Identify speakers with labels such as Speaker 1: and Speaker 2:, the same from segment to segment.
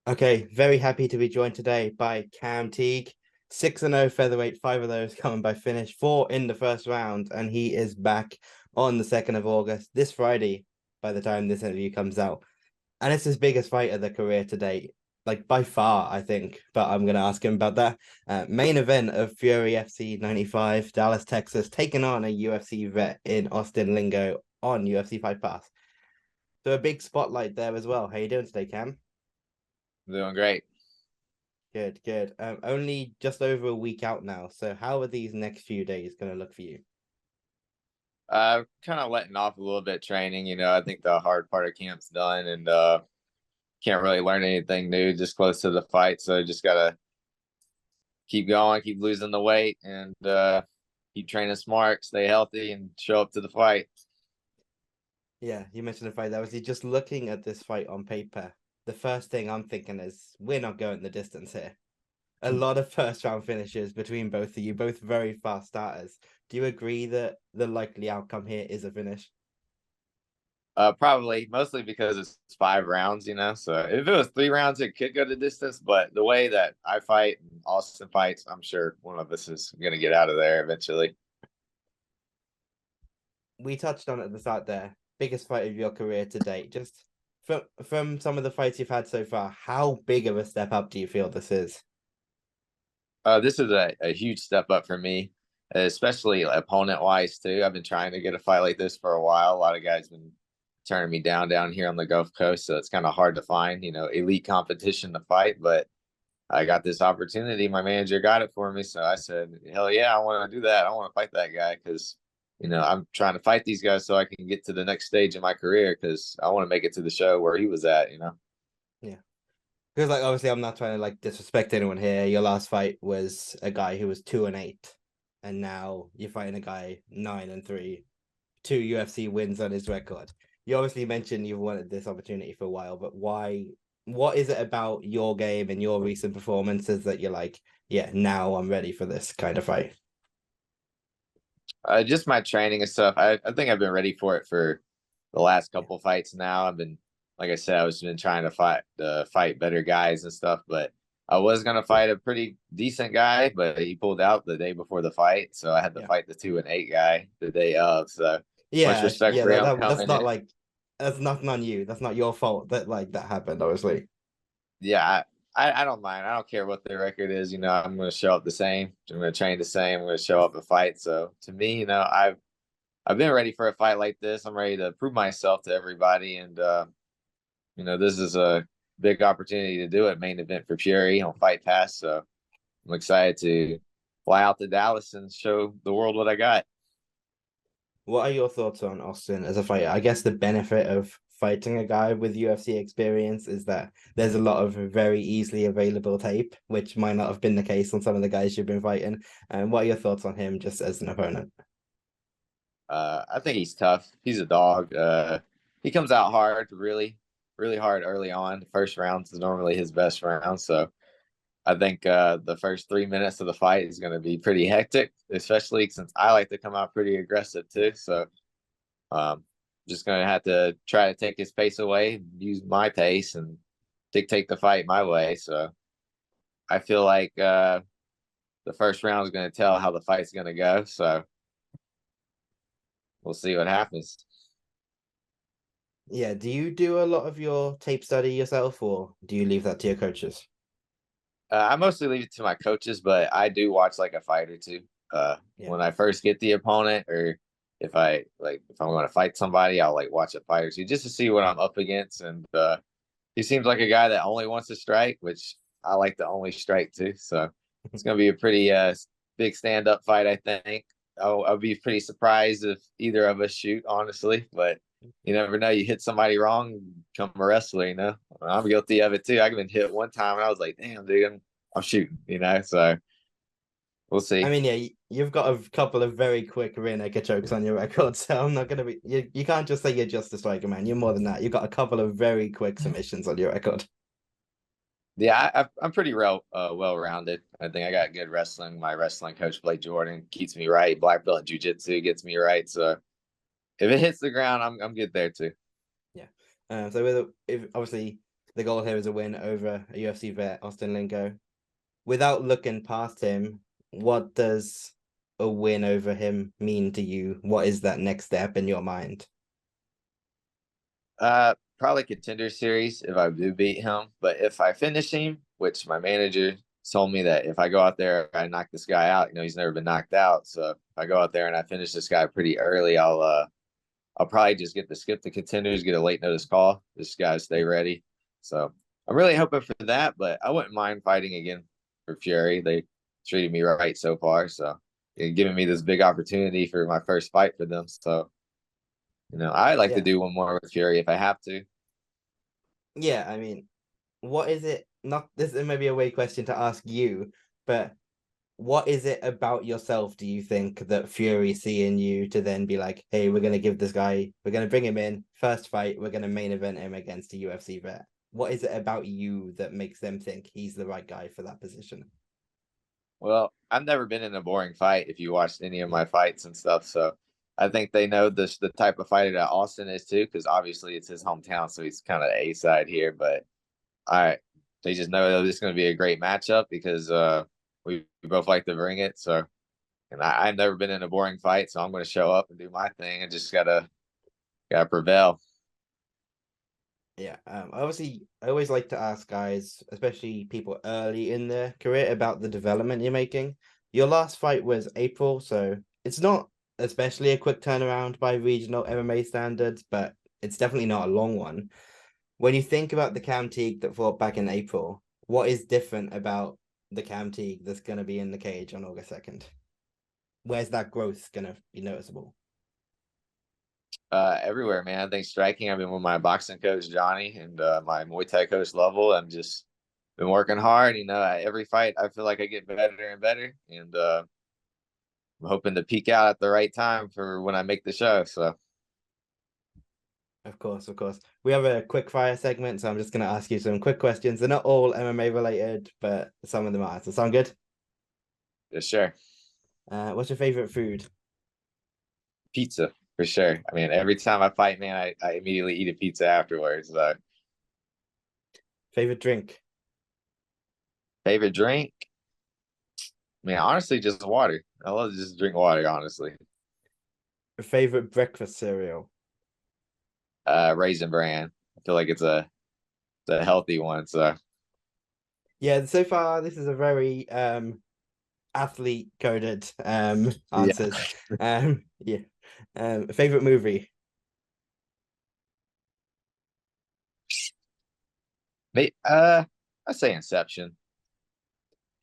Speaker 1: Okay, very happy to be joined today by Cam Teague. 6-0 featherweight, five of those coming by finish, four in the first round, and he is back on the 2nd of August, this Friday, by the time this interview comes out. And it's his biggest fight of the career to date, like by far, I think. But I'm going to ask him about that. Main event of Fury FC 95, Dallas, Texas, taking on a UFC vet in Austin Lingo on UFC Fight Pass. So a big spotlight there as well. How you doing today, Cam?
Speaker 2: Doing great.
Speaker 1: Good, good. Only just over a week out now. So how are these next few days going to look for you?
Speaker 2: Kind of letting off a little bit training. I think the hard part of camp's done, and can't really learn anything new. Just close to the fight, so just gotta keep going, keep losing the weight, and keep training smart, stay healthy, and show up to the fight.
Speaker 1: Yeah, you mentioned the fight. That was he just looking at this fight on paper. The first thing I'm thinking is we're not going the distance here. A lot of first round finishes between both of you, both very fast starters. Do you agree that the likely outcome here is a finish?
Speaker 2: Probably mostly because it's 5 rounds. So if it was 3 rounds, it could go the distance. But the way that I fight and Austin fights, I'm sure one of us is gonna get out of there eventually.
Speaker 1: We touched on it at the start there. Biggest fight of your career to date. Just from some of the fights you've had so far, how big of a step up do you feel this is?
Speaker 2: This is a huge step up for me, especially opponent wise too. I've been trying to get a fight like this for a while. A lot of guys been turning me down here on the Gulf Coast, so it's kind of hard to find, elite competition to fight. But I got this opportunity. My manager got it for me, so I said, "Hell yeah, I want to do that. I want to fight that guy because." I'm trying to fight these guys so I can get to the next stage in my career because I want to make it to the show where he was at.
Speaker 1: Yeah. Because like obviously I'm not trying to like disrespect anyone here. Your last fight was a guy who was 2-8, and now you're fighting a guy 9-3, two UFC wins on his record. You obviously mentioned you've wanted this opportunity for a while, but why? What is it about your game and your recent performances that you're like, yeah, now I'm ready for this kind of fight?
Speaker 2: Just my training and stuff. I think I've been ready for it for the last
Speaker 1: Yeah,
Speaker 2: couple fights now. I've been, like I said, I was been trying to fight better guys and stuff, but I was gonna fight a pretty decent guy, but he pulled out the day before the fight, so I had to
Speaker 1: yeah,
Speaker 2: fight the 2-8 guy the day of. So much
Speaker 1: yeah,
Speaker 2: respect
Speaker 1: yeah.
Speaker 2: for him
Speaker 1: That's
Speaker 2: coming
Speaker 1: not
Speaker 2: in.
Speaker 1: like that's nothing on you. That's not your fault that like that happened. Obviously,
Speaker 2: Yeah, I don't mind. I don't care what their record is. I'm gonna show up the same. I'm gonna train the same. I'm gonna show up and fight. So to me, I've been ready for a fight like this. I'm ready to prove myself to everybody, and this is a big opportunity to do it. Main event for Fury on Fight Pass, so I'm excited to fly out to Dallas and show the world what I got.
Speaker 1: what are your thoughts on Austin as a fighter? I guess the benefit of fighting a guy with UFC experience is that there's a lot of very easily available tape, which might not have been the case on some of the guys you've been fighting. And what are your thoughts on him just as an opponent?
Speaker 2: I think he's tough. He's a dog. He comes out hard, really, really hard early on. The first round is normally his best round, so I think the first 3 minutes of the fight is going to be pretty hectic, especially since I like to come out pretty aggressive too. So um, just going to have to try to take his pace away, use my pace, and dictate the fight my way. So I feel like the first round is going to tell how the fight's going to go. So we'll see what happens.
Speaker 1: Yeah, do you do a lot of your tape study yourself or do you leave that to your coaches?
Speaker 2: I mostly leave it to my coaches, but I do watch like a fight or two.
Speaker 1: Yeah.
Speaker 2: When I first get the opponent, or if I'm going to fight somebody, I'll like watch a fight or two just to see what I'm up against. And he seems like a guy that only wants to strike, which I like to only strike too. So it's going to be a pretty big stand up fight, I think. I'll be pretty surprised if either of us shoot, honestly, but you never know. You hit somebody wrong, become a wrestler. I'm guilty of it too. I've been hit one time, and I was like, "Damn, dude, I'm shooting." So we'll
Speaker 1: I
Speaker 2: see.
Speaker 1: mean, yeah, you've got a couple of very quick rear naked chokes on your record, so I'm not gonna be you can't just say you're just a striker, man. You're more than that. You've got a couple of very quick submissions on your record.
Speaker 2: Yeah, I'm pretty well rounded. I think I got good wrestling. My wrestling coach, Blake Jordan, keeps me right. Black belt jiu-jitsu gets me right. So if it hits the ground, I'm good there too.
Speaker 1: Yeah. So with if obviously the goal here is a win over a UFC vet, Austin Lingo. Without looking past him, what does a win over him mean to you? What is that next step in your mind?
Speaker 2: Probably Contender series if I do beat him. But if I finish him, which my manager told me that if I go out there, I knock this guy out. He's never been knocked out. So if I go out there and I finish this guy pretty early, I'll probably just get to skip the Contenders, get a late notice call. This guy stay ready. So I'm really hoping for that, but I wouldn't mind fighting again for Fury. They treated me right so far. So giving me this big opportunity for my first fight for them. So I like to
Speaker 1: Yeah.
Speaker 2: do one more with Fury if I have to.
Speaker 1: Yeah, I mean, what is it? Not this is maybe a weird question to ask you, but what is it about yourself do you think that Fury see in you to then be like, hey, we're gonna give this guy, we're gonna bring him in, first fight, we're gonna main event him against a UFC vet? What is it about you that makes them think he's the right guy for that position?
Speaker 2: Well, I've never been in a boring fight if you watched any of
Speaker 1: Yeah.
Speaker 2: my fights and stuff. So I think they know the type of fighter that Austin is too, because obviously it's his hometown, so he's kind of A side here. But I they just know that this is going to be a great matchup because we both like to bring it. So and I've never been in a boring fight, so I'm going to show up and do my thing and just gotta prevail.
Speaker 1: Yeah, obviously, I always like to ask guys, especially people early in their career, about the development you're making. Your last fight was April, so it's not especially a quick turnaround by regional MMA standards, but it's definitely not a long one. When you think about the Cam Teague that fought back in April, what is different about the Cam Teague that's going to be in the cage on August 2nd? Where's that growth going to be noticeable?
Speaker 2: Everywhere, man. I think striking. I've been with my boxing coach Johnny and my Muay Thai coach Lovell. I'm just been working hard. Every fight I feel like I get better and better, and I'm hoping to peak out at the right time for when I make the show. So
Speaker 1: Of course, of course. We have a quick fire segment, so I'm just going to ask you some quick questions. They're not all MMA related, but some of them are. So sound good?
Speaker 2: for sure,
Speaker 1: What's your favorite food?
Speaker 2: pizza for sure. I mean, every time I fight, man, I immediately eat a pizza afterwards.
Speaker 1: Favorite drink?
Speaker 2: Favorite drink? I mean, honestly, just water. I love to just drink water. Honestly,
Speaker 1: Favorite breakfast cereal?
Speaker 2: Raisin Bran. I feel like it's a healthy one. So
Speaker 1: Yeah, so far this is a very athlete coded
Speaker 2: yeah,
Speaker 1: answers. Yeah. Favorite movie?
Speaker 2: I say Inception.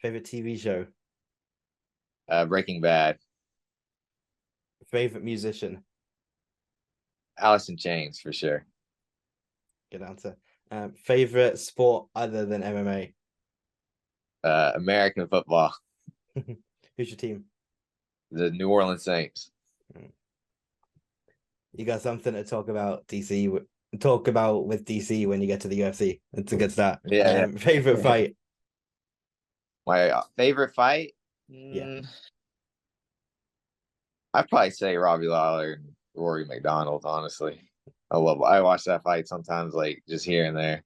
Speaker 1: Favorite TV show?
Speaker 2: Breaking Bad.
Speaker 1: Favorite musician?
Speaker 2: Alice in Chains for sure.
Speaker 1: Good answer. Favorite sport other than MMA?
Speaker 2: American football.
Speaker 1: Who's your team?
Speaker 2: The New Orleans Saints.
Speaker 1: You got something to talk about DC. Talk about with DC when you get to the UFC. It's a good start.
Speaker 2: Yeah,
Speaker 1: Favorite
Speaker 2: yeah.
Speaker 1: fight?
Speaker 2: My favorite fight?
Speaker 1: Yeah.
Speaker 2: I'd probably say Robbie Lawler and Rory McDonald, honestly. I watch that fight sometimes, like just here and there.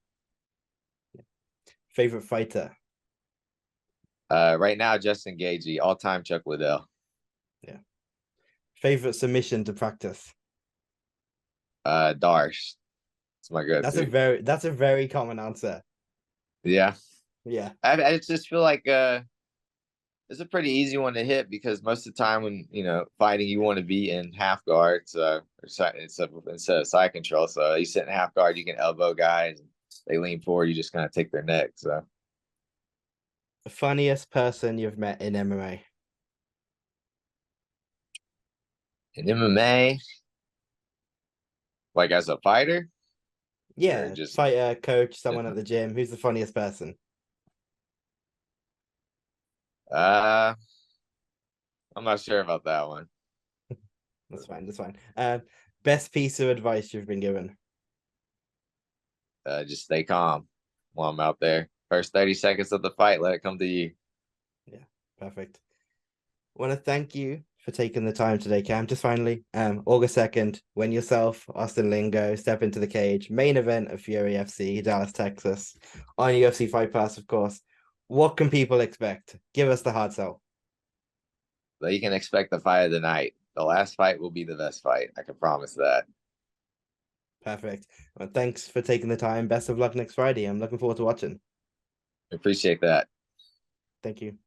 Speaker 1: Favorite fighter?
Speaker 2: Right now, Justin Gaethje, all-time Chuck Liddell.
Speaker 1: Yeah. Favorite submission to practice?
Speaker 2: Darsh. It's my go-to.
Speaker 1: That's a very common answer.
Speaker 2: Yeah.
Speaker 1: Yeah.
Speaker 2: I just feel like it's a pretty easy one to hit because most of the time when fighting you want to be in half guard, so instead of side control. So you sit in half guard, you can elbow guys. They lean forward, you just kind of take their neck. So
Speaker 1: Funniest person you've met in MMA?
Speaker 2: in MMA, like as a fighter, or
Speaker 1: Yeah,
Speaker 2: just
Speaker 1: fighter, coach, someone at the gym. Who's the funniest person?
Speaker 2: uh, I'm not sure about that one.
Speaker 1: That's fine. That's fine. Best piece of advice you've been given?
Speaker 2: Just stay calm while I'm out there. First 30 seconds of the fight, let it come to you.
Speaker 1: Yeah, perfect. I want to thank you for taking the time today, Cam. Just finally, August 2nd, when yourself, Austin Lingo, step into the cage, main event of Fury FC, Dallas, Texas, on UFC Fight Pass, of course. What can people expect? Give us the hard sell.
Speaker 2: But you can expect the fight of the night. The last fight will be the best fight. I can promise that.
Speaker 1: Perfect. Well, thanks for taking the time. Best of luck next Friday. I'm looking forward to watching.
Speaker 2: Appreciate that.
Speaker 1: Thank you.